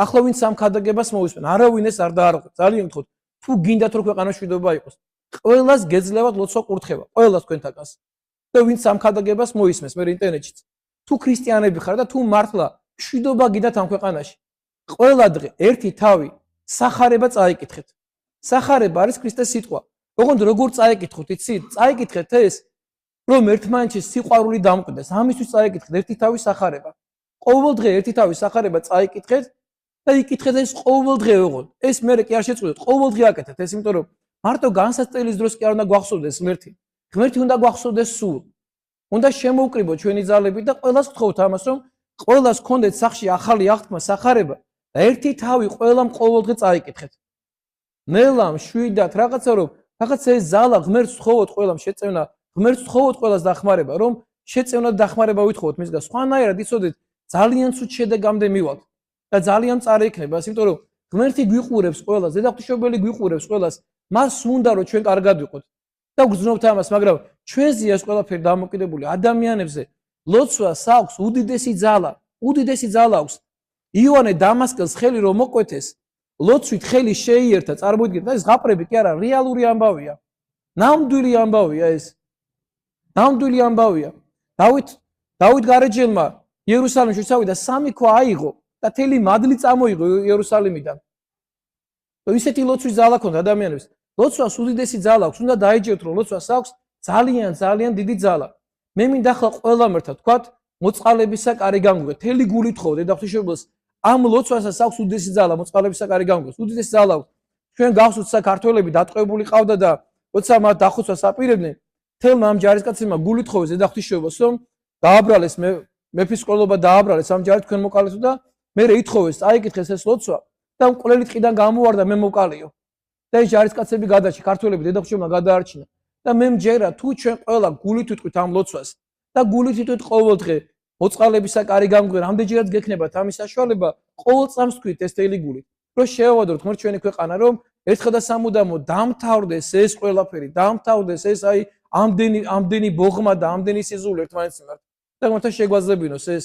ახლა ვინც ამ ქადაგებას მოусმენ, არავინ ეს არ დაარღვევს. ძალიან გთხოვთ, თუ გინდათ რომ ქვეყანაში მშვიდობა იყოს, ყველას გეძლევათ ლოცვა კურთხევა, ყველას თქვენთაგანს. და ვინც ამ ქადაგებას მოისმენს, მე ინტერნეტშიც. თუ ქრისტიანები ხარ და თუ მართლა მშვიდობა გინდათ ამ ქვეყანაში, ყველა დღე ერთი თავი სახარება წაიკითხეთ. სახარება არის ქრისტეს სიტყვა. ოღონდ როგორ წაიკითხოთ, იცით? წაიკითხეთ ეს, რომ ერთმანეთში სიყვარული დამკვდეს. ამისთვის წაიკითხეთ ერთი თავის სახარება. ყოველ დღე ერთი თავის სახარება წაიკითხეთ და იკითხეთ ეს ყოველ დღე ოღონდ. ეს მე კი არ შეწყვეტეთ, ყოველ დღე აკეთეთ ეს, იმიტომ რომ მარტო განსაცდელის დროს კი არ უნდა გვახსოვდეს ღმერთი. ღმერთი უნდა გვახსოვდეს სულ. უნდა შემოვკრიბოთ ჩვენი ძალები და ყველას გთხოვთ ამას, რომ ყველას გქონდეთ სახში ახალი აღთქმა, სახარება და ერთი თავი ყველამ ყოველ დღე წაიკითხეთ. ნელა მშვიდად რაღაცა რომ რაღაცა ეს ზალა ღმერთს ვთხოვოთ ყველამ შეწევნა, ღმერთს ვთხოვოთ ყველას დახმარება, რომ შეწევნა და დახმარება ვითხოვოთ მისგან. სხვანაირად იცოდეთ, ძალიან ცუდ შედეგამდე მივალთ და ძალიან წარე იქნება, იმიტომ რომ ღმერთი გვიყურებს ყველას, დედაღვთისმშობელი გვიყურებს ყველას, მას უნდა რომ ჩვენ კარგად ვიყოთ. და გძნობთ ამას, მაგრამ ჩვენზეა ეს ყველაფერი დამოკიდებული ადამიანებზე. ლოცვას აქვს უდიდესი ძალა აქვს. იოანე დამასკელს ხელი რომ მოკვეთეს, ლოცვით ხელი შეიერთა, წარმოიდგინეთ, ეს ზღაპრები კი არა, რეალური ამბავია. ნამდვილი ამბავია ეს. ნამდვილი ამბავია. დავით გარეჯელმა იერუსალიმში წავიდა, 3 ქვა აიღო და თელი მადლი წამოიღო იერუსალიმიდან. და ისეთი ლოცვის ძალა ქონდა ადამიანებს. ლოცვას უდიდესი ძალა აქვს, უნდა დაეჯეროთ, რომ ლოცვას აქვს ძალიან დიდი ძალა. მე მინდა ახლა ყველამ ერთად ვთქვათ, მოწყალებისა კარი გამგვეთ, თელი გულით ხოვთ დედაღვთისმშობელს, ამ ლოცვასაც აქვს უდიდესი ძალა, მოწყალებისა კარი გამგვეთ, უდიდესი ძალა აქვს. ჩვენ გავხსოვთ საქართველები დატყვევებული ყავდა და როცა მათ დახოცვას აპირებდნენ, თელმა ამ ჯარისკაცებმა გულით ხოვეს დედაღვთისმშობელს, რომ დააბრალეს მეფის ყოლობა დააბრალეს ამ ჯარით თქვენ მოკალეთო და მე ითხოვეს, წაიკითხეს ეს ლოცვა და მკვლელი ტყიდან გამოვარდა მე მოკალიო. და ეს ჯარისკაცები გადაჭი, ქართველები დედაღვთისმშობელმა გადაარჩინა. და მე მჯერა თუ ჩვენ ყველა გულით ვიტყვით ამ ლოცვას და გულით ვიტყვით ყოველ დღე მოწყალებისა კარი გამგვე, რამდენჯერაც გექნებათ ამის საშუალება, ყოველ წამს თქვით ეს თელი გულით, რომ შევავადოთ ღმერთ ჩვენი ქვეყანა, რომ ერთხელ და სამუდამოდ დამთავრდეს ეს ყველაფერი, დამთავრდეს ეს ამდენი ბოღმა და ამდენი სიზული ერთმანეთის მიმართ. და ღმერთთან შეგვაძლებინოს ეს